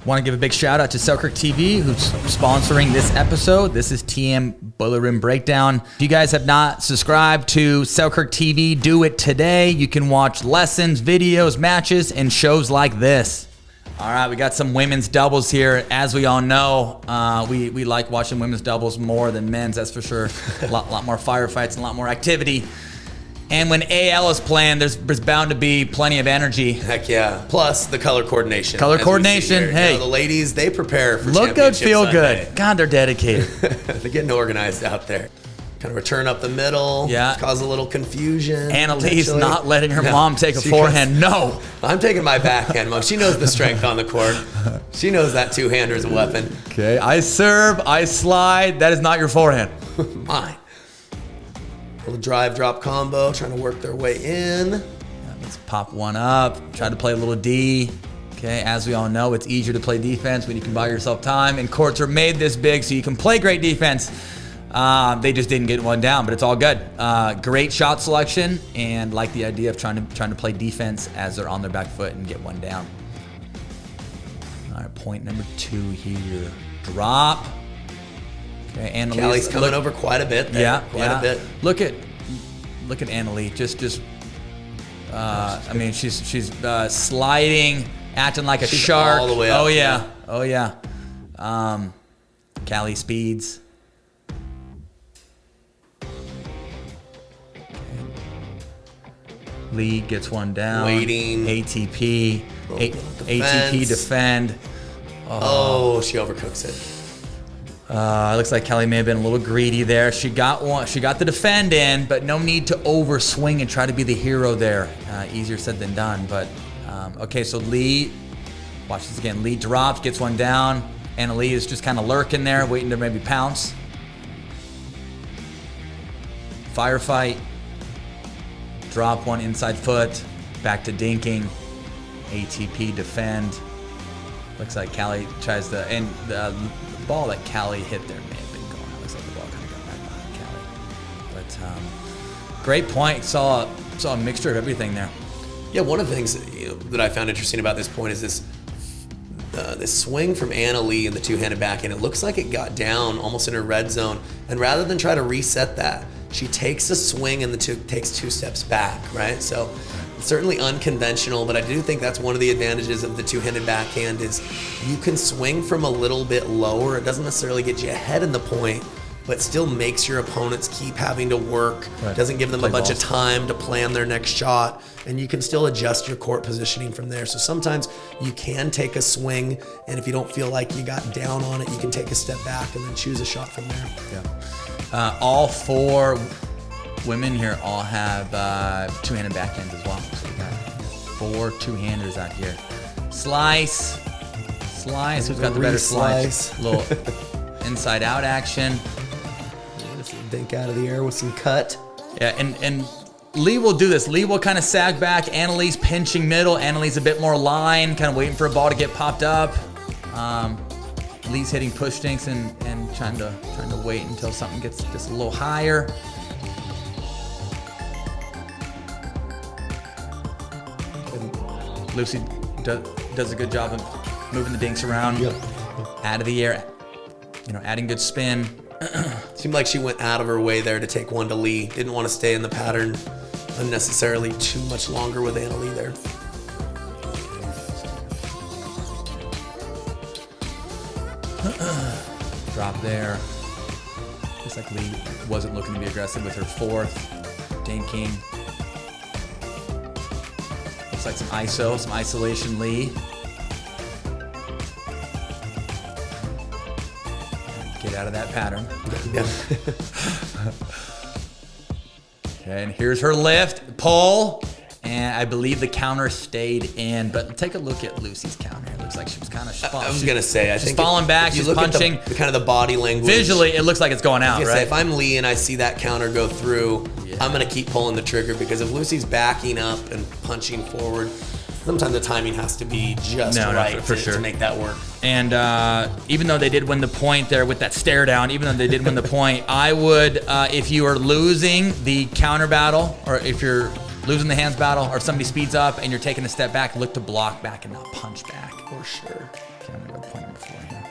Want to give a big shout out to Selkirk TV, who's sponsoring this episode. This is TM Boiler Room Breakdown. If you guys have not subscribed to Selkirk TV, do it today. You can watch lessons, videos, matches, and shows like this. All right, we got some women's doubles here. As we all know, we like watching women's doubles more than men's, that's for sure. A lot more firefights and a lot more activity. And when AL is playing, there's bound to be plenty of energy. Heck yeah. Plus the color coordination. Color coordination. Hey. You know, the ladies, they prepare for look good, feel Sunday. good. God, they're dedicated. They're getting organized out there. Kind of return up the middle. Yeah. Cause a little confusion. Annalise not letting her mom take a forehand. No. I'm taking my backhand, Mom. She knows the strength on the court. She knows that two-hander is a weapon. Okay. I serve, I slide. That is not your forehand. Mine. Little drive drop combo, trying to work their way in. Yeah, let's pop one up. Try to play a little D. Okay, as we all know, it's easier to play defense when you can buy yourself time, and courts are made this big so you can play great defense. They just didn't get one down, but it's all good. Great shot selection, and like the idea of trying to play defense as they're on their back foot and get one down. All right, point number 2 here. Drop. Okay, Annalise, Callie's coming over quite a bit there. Yeah, quite a bit. Look at Annalise. Just I mean, she's sliding, acting like a shark. All the way up. Oh yeah. Callie speeds. Okay. Leigh gets one down. Waiting. ATP. ATP defend. Oh, she overcooks it. It looks like Callie may have been a little greedy there. She got one. She got the defend in, but no need to overswing and try to be the hero there. Easier said than done. But okay, so Leigh, watch this again. Leigh drops, gets one down. Annalise is just kind of lurking there, waiting to maybe pounce. Firefight. Drop one inside foot. Back to dinking. ATP defend. Looks like Callie tries to, and the ball that Callie hit there may have been going. It looks like the ball kind of got back behind Callie. But great point. Saw a mixture of everything there. Yeah, one of the things that I found interesting about this point is this swing from Annalise in the two-handed backhand. It looks like it got down almost in her red zone, and rather than try to reset that, she takes a swing and takes 2 steps back, right? So certainly unconventional, but I do think that's one of the advantages of the two-handed backhand is you can swing from a little bit lower. It doesn't necessarily get you ahead in the point, but still makes your opponents keep having to work. Right. Doesn't give them a bunch of time to plan their next shot, and you can still adjust your court positioning from there. So sometimes you can take a swing, and if you don't feel like you got down on it, you can take a step back and then choose a shot from there. Yeah. All 4 women here all have two-handed backhands as well. So we got 4 two-handers out here. Slice. Who's got the better slice? Little inside-out action. Dink out of the air with some cut. Yeah, and Leigh will do this. Leigh will kind of sag back. Annalise pinching middle. Annalise a bit more line, kind of waiting for a ball to get popped up. Leigh's hitting push dinks and trying to wait until something gets just a little higher. Lucy does a good job of moving the dinks around, out of the air, adding good spin. Seemed like she went out of her way there to take one to Leigh. Didn't want to stay in the pattern unnecessarily too much longer with Annalise there. Drop there. Looks like Leigh wasn't looking to be aggressive with her 4th. Dinking. Looks like some isolation Leigh. Get out of that pattern. Okay, and here's her lift, pull, and I believe the counter stayed in. But take a look at Lucy's counter. It looks like she was kind of. I was gonna say, I think she's falling back. She's punching. The kind of the body language. Visually, it looks like it's going out. Right. If I'm Leigh and I see that counter go through, I'm gonna keep pulling the trigger because if Lucy's backing up and punching forward, sometimes the timing has to be just right to make that work. And even though they did win the point there with that stare down, even though they did win the point, I would, if you are losing the counter battle, or if you're losing the hands battle, or if somebody speeds up and you're taking a step back, look to block back and not punch back. For sure. Okay, I'm gonna go point number 4 here.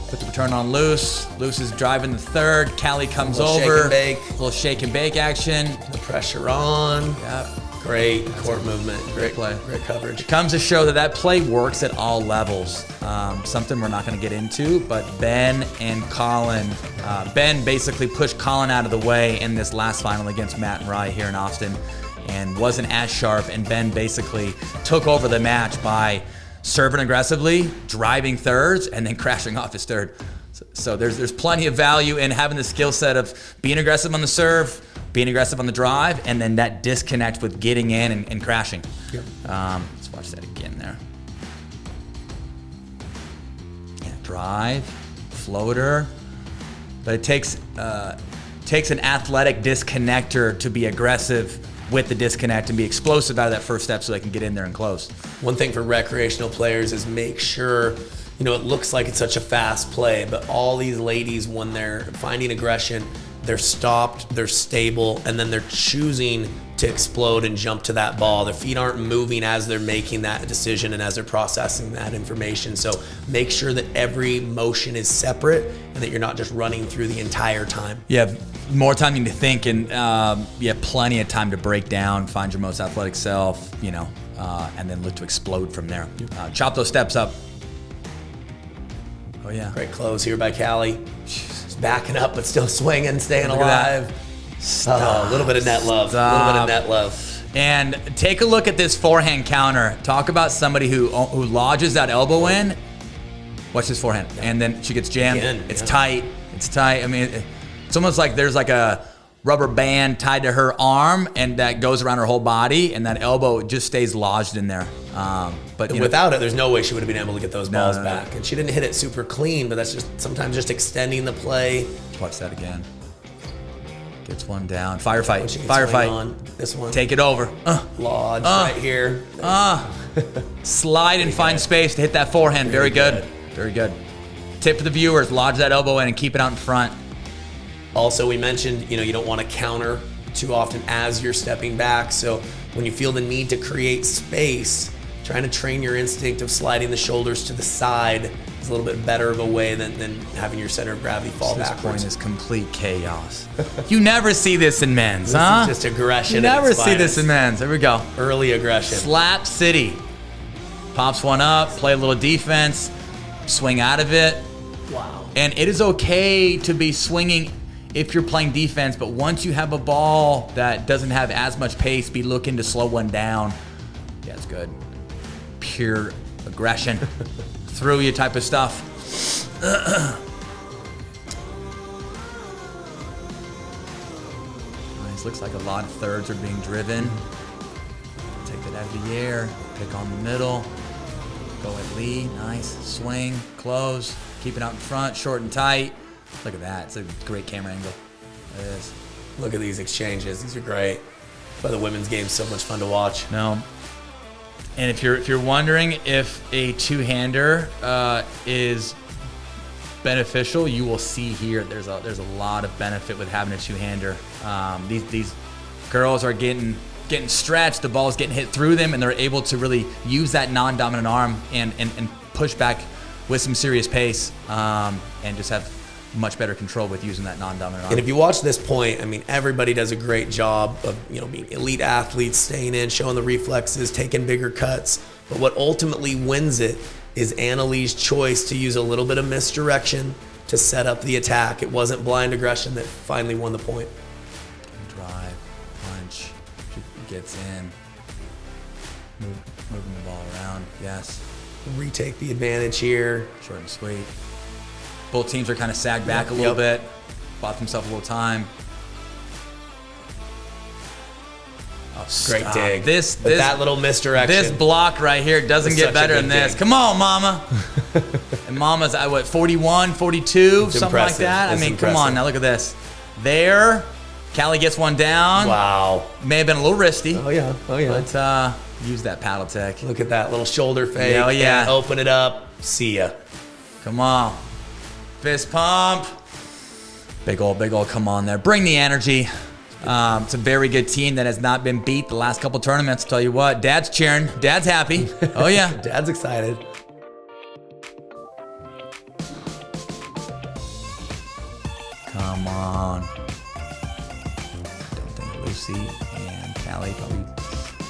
Put the return on loose. Loose is driving the third. Callie comes over. Shake and bake. Little shake and bake action. The pressure on. Yep. Great court movement. Great play. Great coverage. Comes to show that play works at all levels. Something we're not going to get into, but Ben and Colin. Ben basically pushed Colin out of the way in this last final against Matt and Rye here in Austin, and wasn't as sharp. And Ben basically took over the match by serving aggressively, driving thirds, and then crashing off his third. So there's plenty of value in having the skill set of being aggressive on the serve, being aggressive on the drive, and then that disconnect with getting in and crashing. Yep. Let's watch that again there. Yeah, drive, floater, but it takes an athletic disconnector to be aggressive with the disconnect and be explosive out of that first step so they can get in there and close. One thing for recreational players is make sure, it looks like it's such a fast play, but all these ladies, when they're finding aggression, they're stopped, they're stable, and then they're choosing to explode and jump to that ball. Their feet aren't moving as they're making that decision and as they're processing that information. So make sure that every motion is separate and that you're not just running through the entire time. You have more time to think, and you have plenty of time to break down, find your most athletic self, and then look to explode from there. Chop those steps up. Oh, yeah. Great close here by Callie. She's backing up, but still swinging, staying Look at alive. A little bit of net love. A little bit of net love. And take a look at this forehand counter. Talk about somebody who lodges that elbow in. Watch this forehand. Yeah. And then she gets jammed. Again, it's tight. It's tight. I mean, it's almost like there's like a rubber band tied to her arm, and that goes around her whole body, and that elbow just stays lodged in there. But without it, there's no way she would have been able to get those balls back. And she didn't hit it super clean, but that's just sometimes just extending the play. Watch that again. Gets one down. Firefight. Firefight. On this one. Take it over. Lodge right here. Slide and find space to hit that forehand. Very good. Very good. Tip for the viewers: lodge that elbow in and keep it out in front. Also, we mentioned, you don't want to counter too often as you're stepping back. So when you feel the need to create space, trying to train your instinct of sliding the shoulders to the side is a little bit better of a way than having your center of gravity fall backwards. This point is complete chaos. You never see this in men's, this huh? Is just aggression. You never see this in men's. There we go. Early aggression. Slap City. Pops one up, play a little defense, swing out of it. Wow. And it is okay to be swinging if you're playing defense, but once you have a ball that doesn't have as much pace, be looking to slow one down. Yeah, it's good. Pure aggression. Through you type of stuff. Nice. Looks like a lot of thirds are being driven. Take it out of the air. Pick on the middle. Go at Leigh. Nice. Swing. Close. Keep it out in front. Short and tight. Look at that. It's a great camera angle. It is. Look at these exchanges. These are great. But the women's game's so much fun to watch. No. And if you're wondering if a two-hander is beneficial, you will see here there's a lot of benefit with having a two-hander. These girls are getting stretched, the ball's getting hit through them, and they're able to really use that non-dominant arm and push back with some serious pace, and just have much better control with using that non-dominant arm. And if you watch this point, everybody does a great job of being elite athletes, staying in, showing the reflexes, taking bigger cuts. But what ultimately wins it is Annalee's choice to use a little bit of misdirection to set up the attack. It wasn't blind aggression that finally won the point. Drive, punch, gets in, moving the ball around. Yes. Retake the advantage here. Short and sweet. Both teams are kind of sagged back a little bit, bought themselves a little time. Oh, great dig. That little misdirection. This block right here doesn't get better than this. Dig. Come on, Mama. And Mama's at 41, 42, it's something like that. Come on, now look at this. There, Callie gets one down. Wow. May have been a little risky. Oh yeah. But use that paddle tech. Look at that little shoulder fake. Oh yeah. And open it up. See ya. Come on. Fist pump. Big ol' come on there. Bring the energy. It's a very good team that has not been beat the last couple tournaments. Tell you what, Dad's cheering. Dad's happy. Oh, yeah. Dad's excited. Come on. Don't think Lucy and Callie probably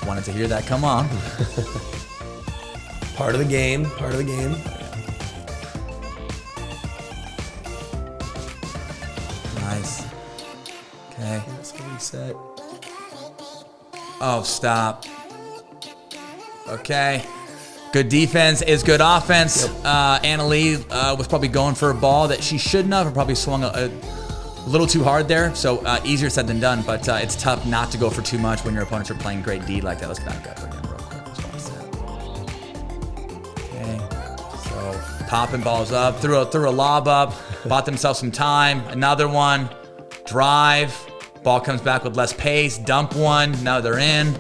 wanted to hear that. Come on. Part of the game. Part of the game. Nice. Okay. Let's get reset. Oh, stop. Okay. Good defense is good offense. Yep. Anna Leigh was probably going for a ball that she shouldn't have, or probably swung a little too hard there. So easier said than done, but it's tough not to go for too much when your opponents are playing great D like that. Let's back up again real quick. Let's watch that. Okay. So popping balls up, threw a lob up, bought themselves some time. Another one. Drive. Ball comes back with less pace. Dump one. Now they're in.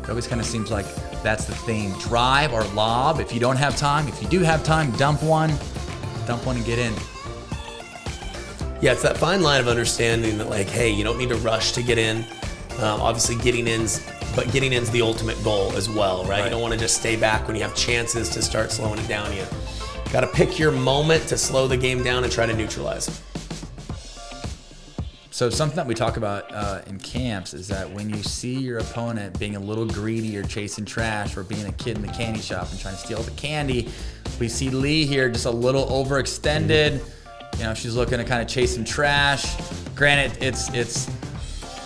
It always kind of seems like that's the theme. Drive or lob. If you don't have time, if you do have time, dump one and get in. Yeah, it's that fine line of understanding that, like, hey, you don't need to rush to get in. Obviously, getting in's the ultimate goal as well, right? You don't want to just stay back when you have chances to start slowing it down. You got to pick your moment to slow the game down and try to neutralize. So something that we talk about in camps is that when you see your opponent being a little greedy or chasing trash or being a kid in the candy shop and trying to steal the candy, we see Leigh here just a little overextended. You know, she's looking to kind of chase some trash. Granted, it's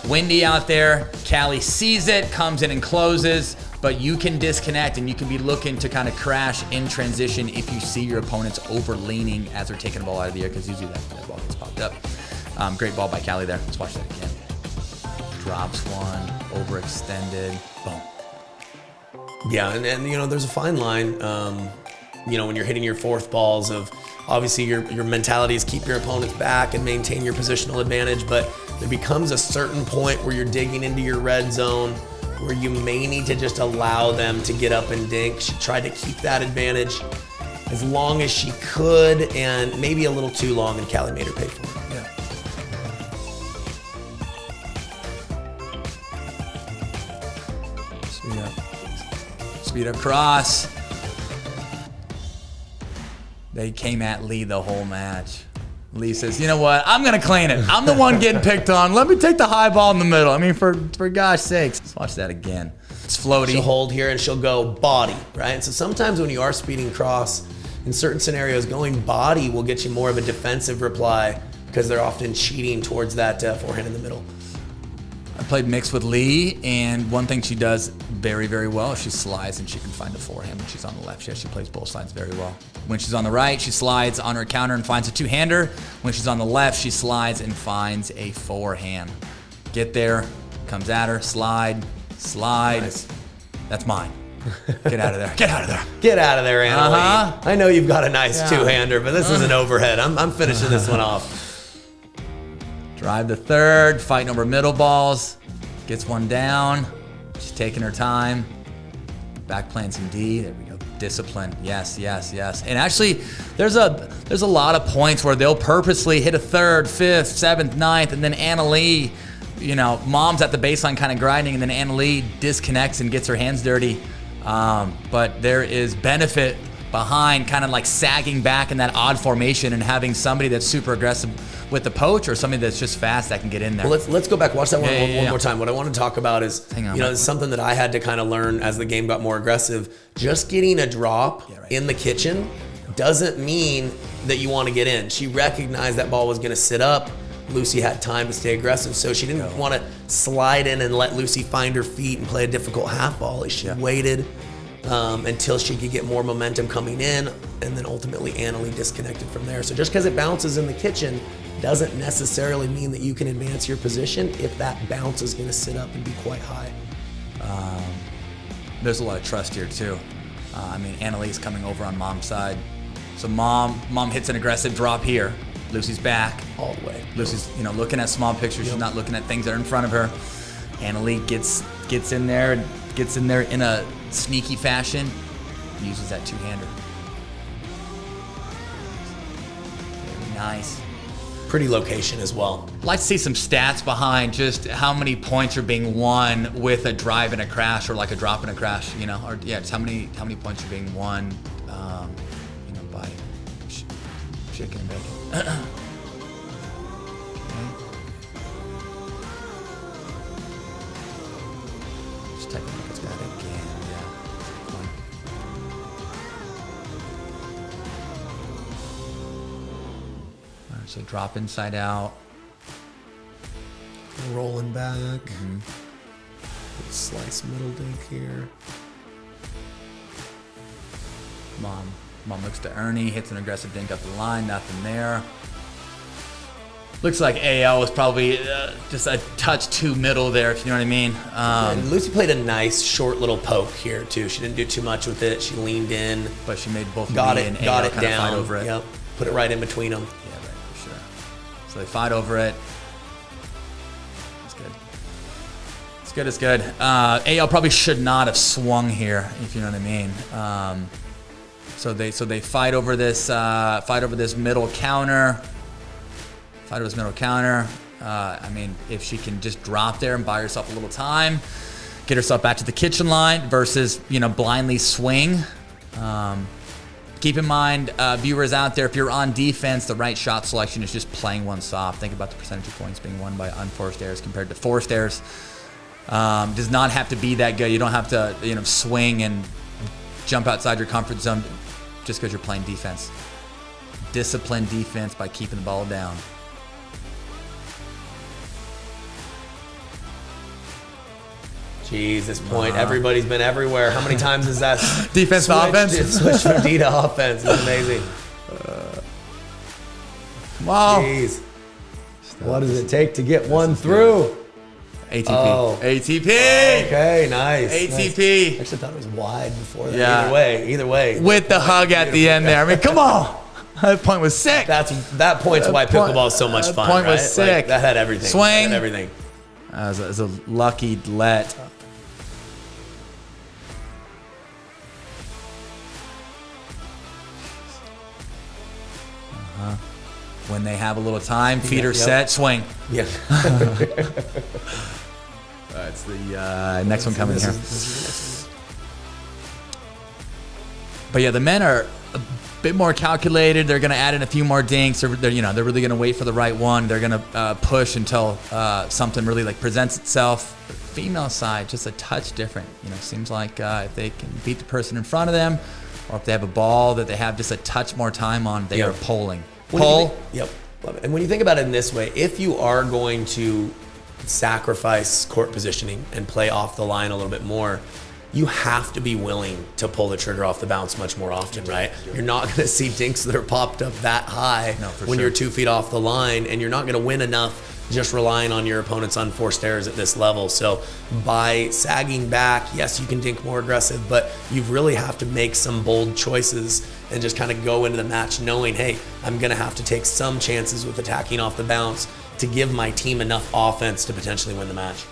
windy out there. Callie sees it, comes in and closes, but you can disconnect and you can be looking to kind of crash in transition if you see your opponents over leaning as they're taking the ball out of the air, because usually that ball gets popped up. Great ball by Callie there. Let's watch that again. Drops one, overextended, boom. Yeah, and you know, there's a fine line, you know, when you're hitting your fourth balls of, obviously your mentality is keep your opponents back and maintain your positional advantage, but there becomes a certain point where you're digging into your red zone where you may need to just allow them to get up and dink. She tried to keep that advantage as long as she could, and maybe a little too long, and Callie made her pay for it. Speed up cross. They came at Leigh the whole match. Leigh says, you know what? I'm going to clean it. I'm the one getting picked on. Let me take the high ball in the middle. I mean, for gosh sakes. Let's watch that again. It's floaty. She'll hold here and she'll go body, right? And so sometimes when you are speeding cross, in certain scenarios, going body will get you more of a defensive reply because they're often cheating towards that forehand in the middle. I played mixed with Leigh, and one thing she does very, very well is she slides and she can find a forehand when she's on the left. She actually plays both sides very well. When she's on the right, she slides on her counter and finds a two-hander. When she's on the left, she slides and finds a forehand. Get there, comes at her, slide. Nice. That's mine. Get out of there. Get out of there. Get out of there, Anna Leigh. I know you've got a nice two-hander, but this is an overhead. I'm finishing this one off. Drive the third, fighting over middle balls. Gets one down. She's taking her time. Back playing some D. There we go. Discipline. Yes. And actually, there's a lot of points where they'll purposely hit a third, fifth, seventh, ninth, and then Anna Leigh, you know, mom's at the baseline kind of grinding, and then Anna Leigh disconnects and gets her hands dirty. But there is benefit behind kind of like sagging back in that odd formation and having somebody that's super aggressive with the poach or somebody that's just fast that can get in there. Well, let's go back, watch that one more time. What I want to talk about is, it's something that I had to kind of learn as the game got more aggressive. Just getting a drop in the kitchen doesn't mean that you want to get in. She recognized that ball was going to sit up. Lucy had time to stay aggressive, so she didn't want to slide in and let Lucy find her feet and play a difficult half volley. She waited until she could get more momentum coming in, and then ultimately Anna Leigh disconnected from there. So just because it bounces in the kitchen doesn't necessarily mean that you can advance your position if that bounce is going to sit up and be quite high. There's a lot of trust here too. I mean, Anna Leigh's coming over on mom's side. So mom hits an aggressive drop here. Lucy's back. All the way. Lucy's, looking at small pictures. She's not looking at things that are in front of her. Anna Leigh gets in there in a sneaky fashion, uses that two-hander. Very nice. pretty location as well. I'd like to see some stats behind just how many points are being won with a drive and a crash, or like a drop and a crash, you know, or just how many points are being won, you know, by chicken and bacon. Just take a look at that again. Yeah. All right, so drop inside out. Rolling back. Slice middle dink here. Mom looks to Ernie, hits an aggressive dink up the line, nothing there. Looks like AL was probably just a touch too middle there, if you know what I mean. And Lucy played a nice short little poke here too. She didn't do too much with it. She leaned in, but she made both got Leigh it, and got AL it kind of down. fight over it. Yep, put it right in between them. Yeah, right, for sure. So they fight over it. It's good. It's good. It's good. AL probably should not have swung here, if you know what I mean. So they fight over this middle counter. Fight over this middle counter. I mean, if she can just drop there and buy herself a little time, get herself back to the kitchen line versus, you know, blindly swing. Keep in mind, viewers out there, if you're on defense, the right shot selection is just playing one soft. Think about the percentage of points being won by unforced errors compared to forced errors. Does not have to be that good. You don't have to, you know, swing and jump outside your comfort zone just because you're playing defense. Disciplined defense by keeping the ball down. Jeez, this point, everybody's been everywhere. How many times is that? Defense to offense? It switched from D to offense. It's amazing. Wow. Jeez. What does it take to get one through? ATP. Oh. ATP. Okay, nice. ATP. I actually thought it was wide before that. Yeah. Either way. With the hug at the end there. I mean, come on. That point was sick. That point's why pickleball is so much fun. That point right? was sick. Like, that had everything. Swing. That had everything. It was a lucky let. When they have a little time, feet are set, swing. Yeah. That's the next one coming here. But yeah, the men are a bit more calculated. They're going to add in a few more dinks. They're really going to wait for the right one. They're going to push until something really like presents itself. The female side, just a touch different. You know, seems like if they can beat the person in front of them, or if they have a ball that they have just a touch more time on, they are polling. Yep. Love it. And when you think about it in this way, if you are going to sacrifice court positioning and play off the line a little bit more, you have to be willing to pull the trigger off the bounce much more often, right? You're not going to see dinks that are popped up that high when you're 2 feet off the line, and you're not going to win enough just relying on your opponent's unforced errors at this level. So by sagging back, yes, you can dink more aggressive, but you really have to make some bold choices and just kind of go into the match knowing, hey, I'm going to have to take some chances with attacking off the bounce to give my team enough offense to potentially win the match.